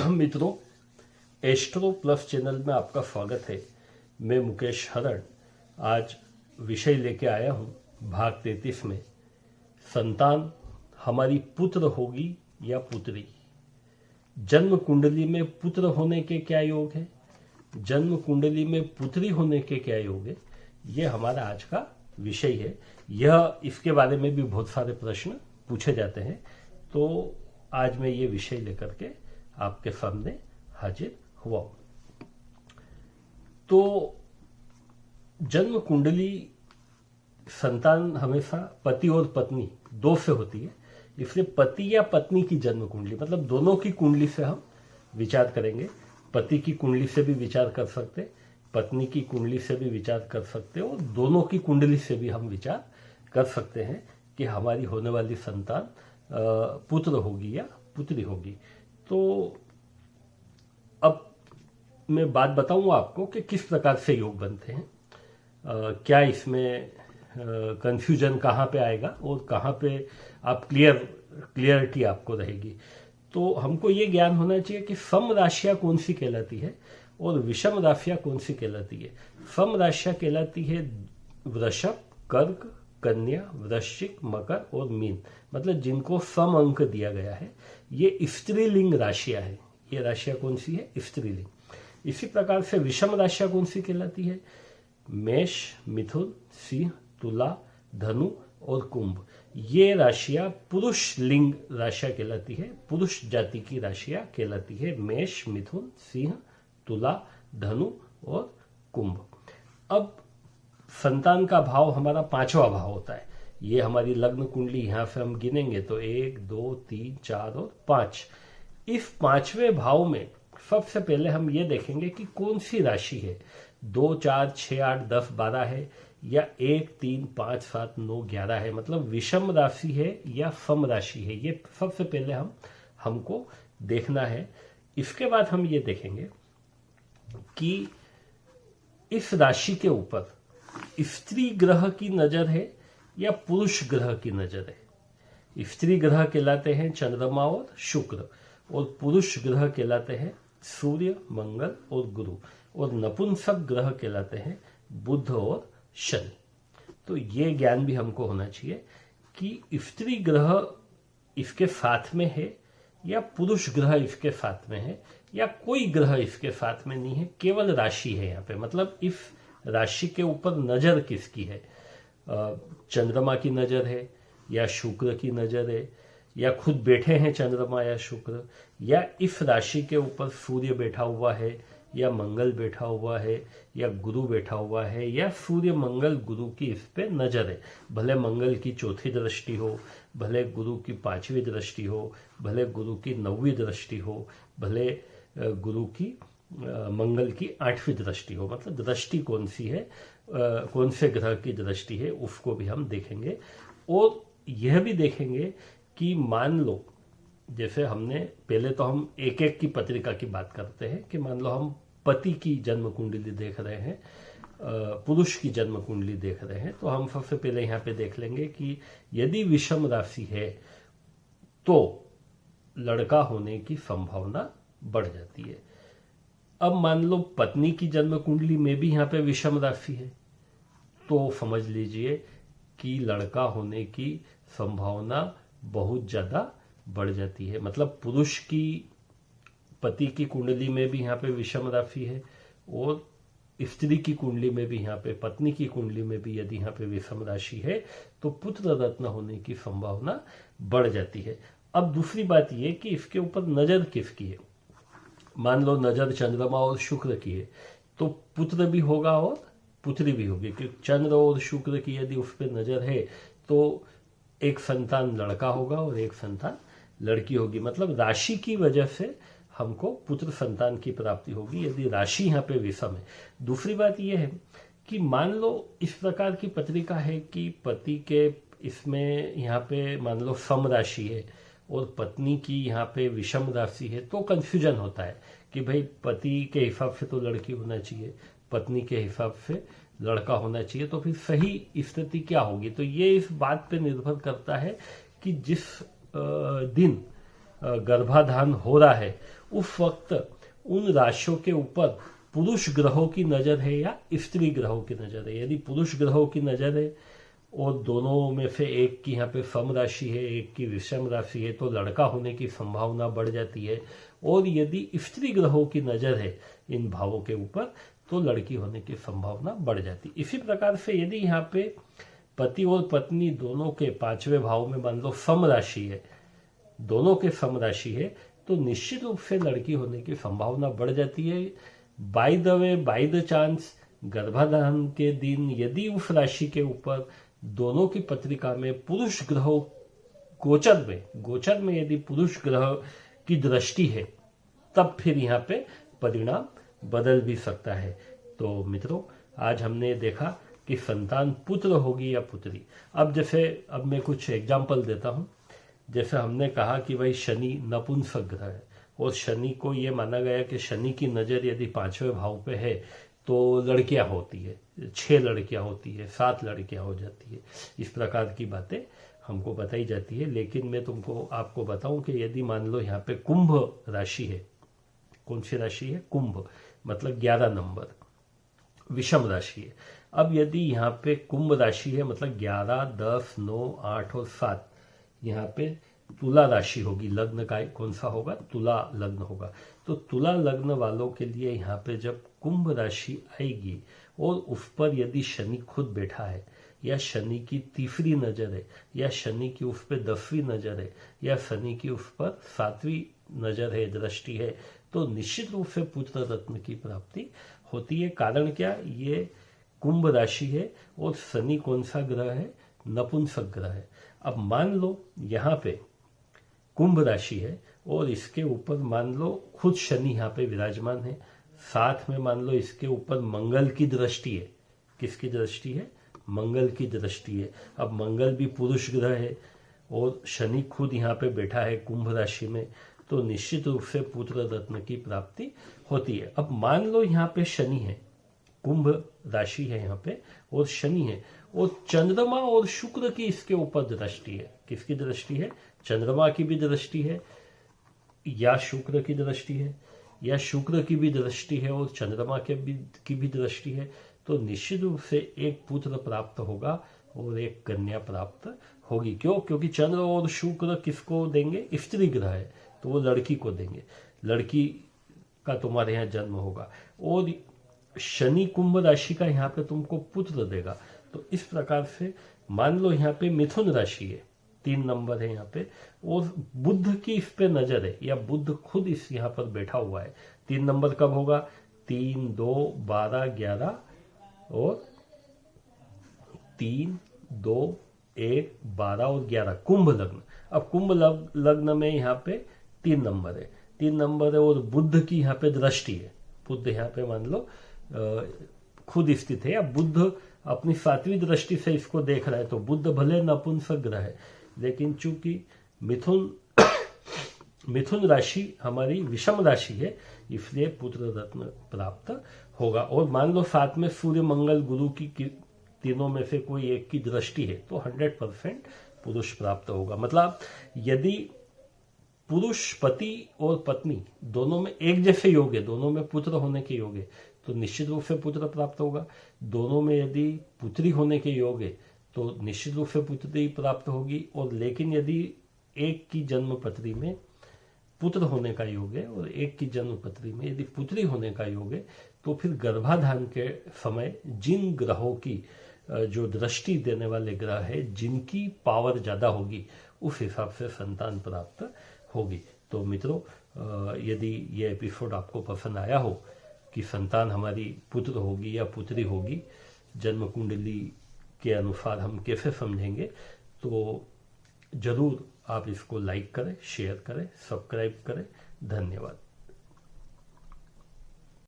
मित्रों, astro plus channel में आपका स्वागत है। मैं मुकेश हरण आज विषय लेके आया हूँ भाग 33 में, संतान हमारी पुत्र होगी या पुत्री। जन्म कुंडली में पुत्र होने के क्या योग है, जन्म कुंडली में पुत्री होने के क्या योग है, ये हमारा आज का विषय है। इसके बारे में भी बहुत सारे प्रश्न पूछे जाते हैं, तो आज मैं ये विषय लेकर के आपके सामने हाजिर हुआ हूं। तो जन्म कुंडली संतान हमेशा पति और पत्नी दो से होती है, इसलिए पति या पत्नी की जन्म कुंडली मतलब दोनों की कुंडली से हम विचार करेंगे। पति की कुंडली से भी विचार कर सकते, पत्नी की कुंडली से भी विचार कर सकते और दोनों की कुंडली से भी हम विचार कर सकते हैं कि हमारी होने वाली संतान पुत्र होगी या पुत्री होगी। तो अब मैं बात बताऊंगा आपको कि किस प्रकार से योग बनते हैं, क्या इसमें कंफ्यूजन कहाँ पे आएगा और कहाँ पे आप क्लियरिटी आपको रहेगी। तो हमको ये ज्ञान होना चाहिए कि सम राशियाँ कौन सी कहलाती है और विषम राशियाँ कौन सी कहलाती है। सम राशियाँ कहलाती है वृषभ, कर्क, कन्या, वृश्चिक, मकर और मीन, मतलब जिनको सम अंक दिया गया है। ये स्त्रीलिंग राशियां है। ये राशियां कौन सी है? स्त्रीलिंग। इसी प्रकार से विषम राशियां कौन सी कहलाती है? मेष, मिथुन, सिंह, तुला, धनु और कुंभ। ये राशियां पुरुष लिंग राशियां कहलाती है, पुरुष जाति की राशियां कहलाती है। मेष, मिथुन, सिंह, तुला, धनु और कुंभ। अब संतान का भाव हमारा पांचवा भाव होता है। ये हमारी लग्न कुंडली, यहां से हम गिनेंगे तो 1, 2, 3, 4 और 5। इस पांचवें भाव में सबसे पहले हम ये देखेंगे कि कौन सी राशि है, 2, 4, 6, 8, 10, 12 है या 1, 3, 5, 7, 9, 11 है, मतलब विषम राशि है या सम राशि है। ये सबसे पहले हमको देखना है। इसके बाद हम ये देखेंगे कि इस राशि के ऊपर स्त्री ग्रह की नजर है या पुरुष ग्रह की नजर है। स्त्री ग्रह कहलाते हैं चंद्रमा और शुक्र, और पुरुष ग्रह कहलाते हैं सूर्य, मंगल और गुरु, और नपुंसक ग्रह कहलाते हैं बुध और शनि। तो ये ज्ञान भी हमको होना चाहिए कि स्त्री ग्रह इसके साथ में है या पुरुष ग्रह इसके साथ में है या कोई ग्रह इसके साथ में नहीं है, केवल राशि है यहाँ पे। मतलब इस राशि के ऊपर नजर किसकी है, चंद्रमा की नजर है या शुक्र की नजर है या खुद बैठे हैं चंद्रमा या शुक्र, या इस राशि के ऊपर सूर्य बैठा हुआ है या मंगल बैठा हुआ है या गुरु बैठा हुआ है या सूर्य मंगल गुरु की इस पे नजर है। भले मंगल की चौथी दृष्टि हो, भले गुरु की 5वीं दृष्टि हो, भले गुरु की 9वीं दृष्टि हो, भले गुरु की मंगल की 8वीं दृष्टि हो, मतलब दृष्टि कौन सी है, कौन से ग्रह की दृष्टि है, उसको भी हम देखेंगे। और यह भी देखेंगे कि मान लो, जैसे हमने पहले तो हम एक एक की पत्रिका की बात करते हैं कि मान लो हम पति की जन्म कुंडली देख रहे हैं, पुरुष की जन्म कुंडली देख रहे हैं, तो हम सबसे पहले यहाँ पे देख लेंगे कि यदि विषम राशि है तो लड़का होने की संभावना बढ़ जाती है। अब मान लो पत्नी की जन्म कुंडली में भी यहाँ पे विषम राशि है, तो समझ लीजिए कि लड़का होने की संभावना बहुत ज्यादा बढ़ जाती है। मतलब पुरुष की पति की कुंडली में भी यहाँ पे विषम राशि है और स्त्री की कुंडली में भी, यहाँ पे पत्नी की कुंडली में भी यदि यहाँ पे विषम राशि है तो पुत्र रत्न होने की संभावना बढ़ जाती है। अब दूसरी बात यह कि इसके ऊपर नजर किसकी है। मान लो नजर चंद्रमा और शुक्र की है तो पुत्र भी होगा और पुत्री भी होगी, क्योंकि चंद्र और शुक्र की यदि उस पर नजर है तो एक संतान लड़का होगा और एक संतान लड़की होगी। मतलब राशि की वजह से हमको पुत्र संतान की प्राप्ति होगी यदि राशि यहाँ पे विषम है। दूसरी बात यह है कि मान लो इस प्रकार की पत्रिका है कि पति के इसमें यहाँ पे मान लो सम राशि है और पत्नी की यहाँ पे विषम राशि है, तो कंफ्यूजन होता है कि भाई पति के हिसाब से तो लड़की होना चाहिए, पत्नी के हिसाब से लड़का होना चाहिए, तो फिर सही स्थिति क्या होगी। तो ये इस बात पे निर्भर करता है कि जिस दिन गर्भाधान हो रहा है उस वक्त उन राशियों के ऊपर पुरुष ग्रहों की नजर है या स्त्री ग्रहों की नजर है। यदि पुरुष ग्रहों की नजर है और दोनों में से एक की यहाँ पे सम राशि है, एक की विषम राशि है, तो लड़का होने की संभावना बढ़ जाती है। और यदि स्त्री ग्रहों की नजर है इन भावों के ऊपर तो लड़की होने की संभावना बढ़ जाती है। इसी प्रकार से यदि यहाँ पे पति और पत्नी दोनों के 5वें भाव में मान लो सम राशि है, दोनों के सम राशि है, तो निश्चित रूप से लड़की होने की संभावना बढ़ जाती है। By the way, by the chance, गर्भाधान के दिन यदि उस राशि के ऊपर दोनों की पत्रिका में पुरुष ग्रहों गोचर में यदि पुरुष ग्रह की दृष्टि है तब फिर यहाँ पे परिणाम बदल भी सकता है। तो मित्रों, आज हमने देखा कि संतान पुत्र होगी या पुत्री। अब मैं कुछ एग्जाम्पल देता हूं। जैसे हमने कहा कि भाई शनि नपुंसक ग्रह है और शनि को ये माना गया कि शनि की नजर यदि 5वें भाव पे है तो लड़कियां होती है, 6 लड़कियां होती है, 7 लड़कियां हो जाती है। इस प्रकार की बातें हमको बताई जाती है। लेकिन मैं आपको बताऊं कि यदि मान लो यहाँ पे कुंभ राशि है, कौन सी राशि है? कुंभ, मतलब 11 नंबर, विषम राशि है। अब यदि यहाँ पे कुंभ राशि है मतलब 11, 10, 9, 8 और 7, यहाँ पे तुला राशि होगी। लग्न का कौन सा होगा? तुला लग्न होगा। तो तुला लग्न वालों के लिए यहाँ पे जब कुंभ राशि आएगी और उस पर यदि शनि खुद बैठा है या शनि की तीसरी नजर है या शनि की उस पर 10वीं नजर है या शनि की उस पर 7वीं नजर है, दृष्टि है, तो निश्चित रूप से पुत्र रत्न की प्राप्ति होती है। कारण क्या? ये कुंभ राशि है और शनि कौन सा ग्रह है? नपुंसक ग्रह है। अब मान लो यहाँ पे कुंभ राशि है और इसके ऊपर मान लो खुद शनि यहाँ पे विराजमान है, साथ में मान लो इसके ऊपर मंगल की दृष्टि है। किसकी दृष्टि है? मंगल की दृष्टि है। अब मंगल भी पुरुष ग्रह है और शनि खुद यहाँ पे बैठा है कुंभ राशि में, तो निश्चित रूप से पुत्र रत्न की प्राप्ति होती है। अब मान लो यहाँ पे शनि है, कुंभ राशि है यहाँ पे और शनि है और चंद्रमा और शुक्र की इसके ऊपर दृष्टि है। किसकी दृष्टि है? चंद्रमा की भी दृष्टि है या शुक्र की दृष्टि है या शुक्र की भी दृष्टि है और चंद्रमा की भी दृष्टि है, तो निश्चित रूप से एक पुत्र प्राप्त होगा और एक कन्या प्राप्त होगी। क्यों? क्योंकि चंद्र और शुक्र किसको देंगे? स्त्री ग्रह है, तो वो लड़की को देंगे, लड़की का तुम्हारे यहाँ जन्म होगा। और शनि कुंभ राशि का यहाँ पे तुमको पुत्र देगा। तो इस प्रकार से मान लो यहाँ पे मिथुन राशि है, 3 नंबर है यहाँ पे, और बुध की इस पे नजर है या बुध खुद इस यहाँ पर बैठा हुआ है। 3 नंबर कब होगा? 3, 2, 12, 11 और 3, 2, 1, 12 और 11 कुंभ लग्न। अब कुंभ लग्न में यहाँ पे 3 नंबर है, 3 नंबर है और बुध की यहाँ पे दृष्टि है। बुध यहाँ पे मान लो खुद स्थित है या बुध अपनी 7वीं दृष्टि से इसको देख रहा है। तो बुध भले नपुंसक ग्रह है लेकिन चूंकि मिथुन राशि हमारी विषम राशि है, इसलिए पुत्र रत्न प्राप्त होगा। और मान लो साथ में सूर्य, मंगल, गुरु की तीनों में से कोई एक की दृष्टि है तो 100% पुरुष प्राप्त होगा। मतलब यदि पुरुष पति और पत्नी दोनों में एक जैसे योग है, दोनों में पुत्र होने के योग है, तो निश्चित रूप से पुत्र प्राप्त होगा। दोनों में यदि पुत्री होने के योग है तो निश्चित रूप से पुत्री प्राप्त होगी। और लेकिन यदि एक की जन्म पत्री में पुत्र होने का योग है और एक की जन्म पत्री में यदि पुत्री होने का योग है तो फिर गर्भाधान के समय जिन ग्रहों की जो दृष्टि देने वाले ग्रह है, जिनकी पावर ज्यादा होगी, उस हिसाब से संतान प्राप्त होगी। तो मित्रों, यदि ये एपिसोड आपको पसंद आया हो कि संतान हमारी पुत्र होगी या पुत्री होगी, जन्म कुंडली के अनुसार हम कैसे समझेंगे, तो जरूर आप इसको लाइक करें, शेयर करें, सब्सक्राइब करें। धन्यवाद।